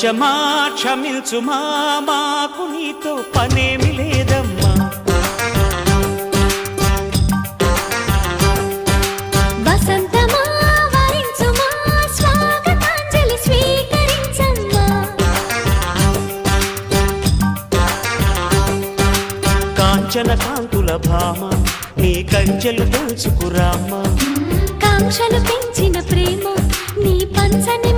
ప్రపంచమా క్షమించుమా మాకు నీతో పనేమి లేదమ్మా. వసంతమా వరించుమా స్వాగతాంజలి స్వీకరించమ్మా. కాంచన కాంతుల భామ నీ కంచెలు తెలుసుకురామ్మా. కాంక్షలు పెంచిన ప్రేమ నీ పంచని